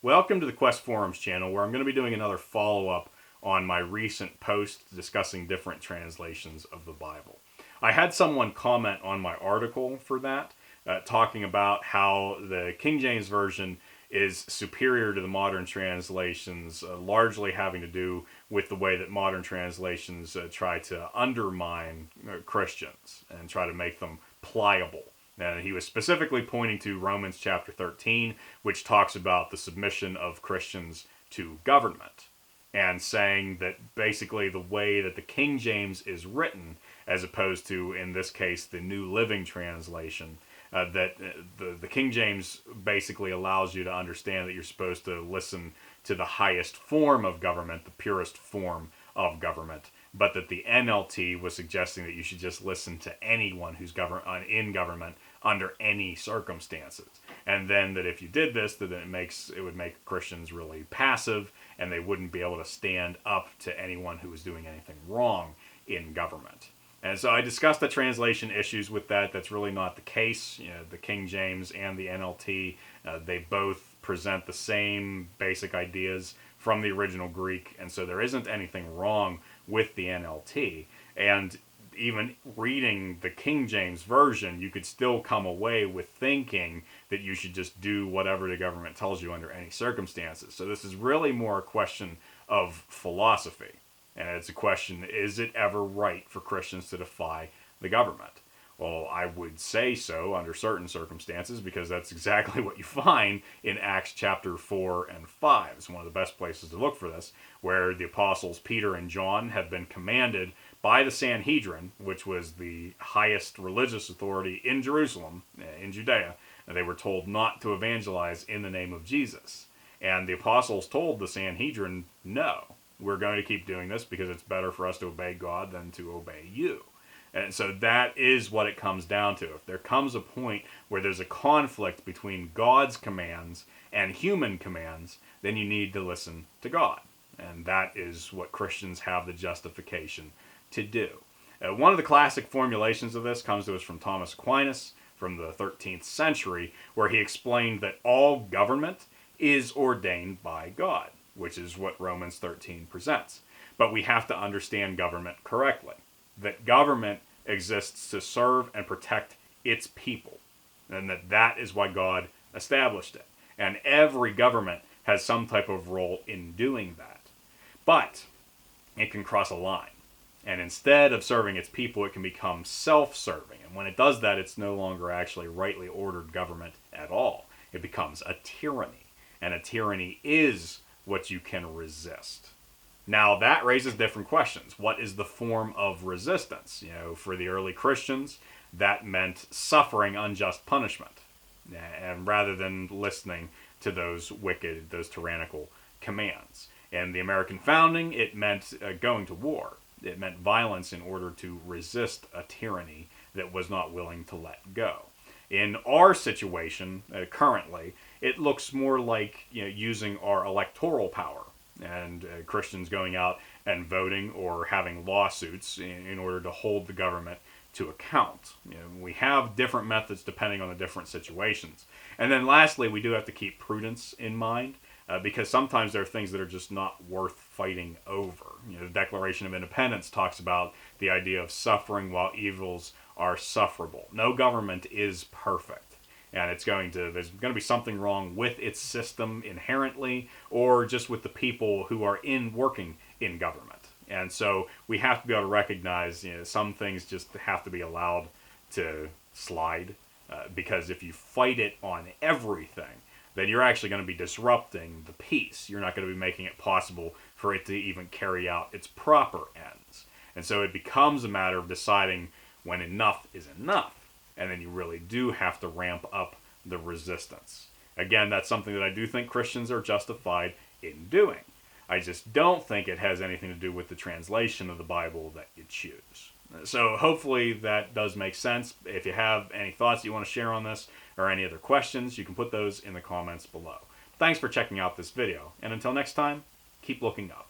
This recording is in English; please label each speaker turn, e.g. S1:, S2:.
S1: Welcome to the Quest Forums channel, where I'm going to be doing another follow-up on my recent post discussing different translations of the Bible. I had someone comment on my article for that, talking about how the King James Version is superior to the modern translations, largely having to do with the way that modern translations try to undermine Christians and try to make them pliable. And he was specifically pointing to Romans chapter 13, which talks about the submission of Christians to government, and saying that basically the way that the King James is written, as opposed to, in this case, the New Living Translation, that the King James basically allows you to understand that you're supposed to listen to the highest form of government, the purest form of government, but that the NLT was suggesting that you should just listen to anyone who's in government under any circumstances. And then that if you did this, that it would make Christians really passive, and they wouldn't be able to stand up to anyone who was doing anything wrong in government. And so I discussed the translation issues with that. That's really not the case. You know, the King James and the NLT, they both present the same basic ideas from the original Greek, and so there isn't anything wrong with the NLT. And even reading the King James Version, you could still come away with thinking that you should just do whatever the government tells you under any circumstances. So this is really more a question of philosophy. And it's a question, is it ever right for Christians to defy the government? Well, I would say so under certain circumstances, because that's exactly what you find in Acts chapter 4 and 5. It's one of the best places to look for this, where the apostles Peter and John have been commanded by the Sanhedrin, which was the highest religious authority in Jerusalem, in Judea, and they were told not to evangelize in the name of Jesus. And the apostles told the Sanhedrin, no, we're going to keep doing this because it's better for us to obey God than to obey you. And so that is what it comes down to. If there comes a point where there's a conflict between God's commands and human commands, then you need to listen to God. And that is what Christians have the justification to do. One of the classic formulations of this comes to us from Thomas Aquinas from the 13th century, where he explained that all government is ordained by God, which is what Romans 13 presents. But we have to understand government correctly. That government exists to serve and protect its people, and that is why God established it. And every government has some type of role in doing that. But it can cross a line. And instead of serving its people, it can become self-serving. And when it does that, it's no longer actually rightly ordered government at all. It becomes a tyranny. And a tyranny is what you can resist. Now, that raises different questions. What is the form of resistance? You know, for the early Christians, that meant suffering unjust punishment, and rather than listening to those wicked, those tyrannical commands. In the American founding, it meant going to war. It meant violence in order to resist a tyranny that was not willing to let go. In our situation, currently, it looks more like, you know, using our electoral power, and Christians going out and voting or having lawsuits in order to hold the government to account. You know, we have different methods depending on the different situations. And then lastly, we do have to keep prudence in mind, because sometimes there are things that are just not worth fighting over. You know, the Declaration of Independence talks about the idea of suffering while evils are sufferable. No government is perfect. And there's going to be something wrong with its system inherently, or just with the people who are working in government. And so we have to be able to recognize, you know, some things just have to be allowed to slide, because if you fight it on everything, then you're actually going to be disrupting the peace. You're not going to be making it possible for it to even carry out its proper ends. And so it becomes a matter of deciding when enough is enough. And then you really do have to ramp up the resistance. Again, that's something that I do think Christians are justified in doing. I just don't think it has anything to do with the translation of the Bible that you choose. So hopefully that does make sense. If you have any thoughts you want to share on this, or any other questions, you can put those in the comments below. Thanks for checking out this video, and until next time, keep looking up.